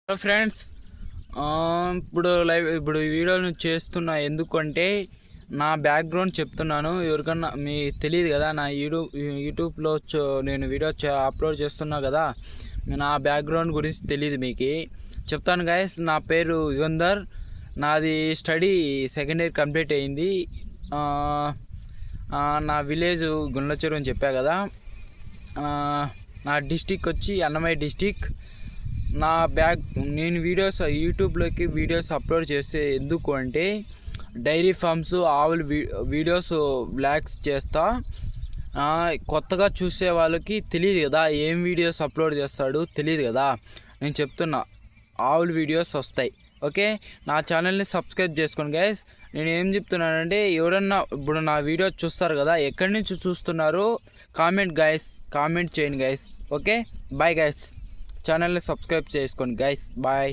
Hello friends, ఇప్పుడు ఈ వీడియోను చేస్తున్నా ఎందుకంటే నా బ్యాక్గ్రౌండ్ చెప్తున్నాను. ఎవరికన్నా మీ తెలియదు కదా, నా యూట్యూబ్లో నేను వీడియో అప్లోడ్ చేస్తున్నా కదా, నా బ్యాక్గ్రౌండ్ గురించి తెలియదు మీకు. చెప్తాను గైస్. నా పేరు యుగంధర్. నాది స్టడీ సెకండ్ ఇయర్ కంప్లీట్ అయింది. నా విలేజ్ గుండ్లచెరువు అని చెప్పా కదా. నా డిస్టిక్ వచ్చి అన్నమయ్య డిస్టిక్. నేను యూట్యూబ్లోకి వీడియోస్ అప్లోడ్ చేసే ఎందుకు అంటే డైరీ ఫార్మ్స్, ఆవుల వీడియోస్ బ్లాగ్స్ చేస్తా. కొత్తగా చూసే వాళ్ళకి తెలియదు కదా, ఏం వీడియోస్ అప్లోడ్ చేస్తాడు తెలియదు కదా. నేను చెప్తున్నా, ఆవుల వీడియోస్ వస్తాయి. ఓకే, నా ఛానల్ని సబ్స్క్రైబ్ చేసుకోండి గైస్. నేను ఏం చెప్తున్నానంటే, ఎవరన్నా ఇప్పుడు నా వీడియో చూస్తారు కదా, ఎక్కడి నుంచి చూస్తున్నారు కామెంట్ చేయండి గైస్. Okay, bye guys. ఛానల్ని సబ్స్క్రైబ్ చేసుకోండి గైస్. బాయ్.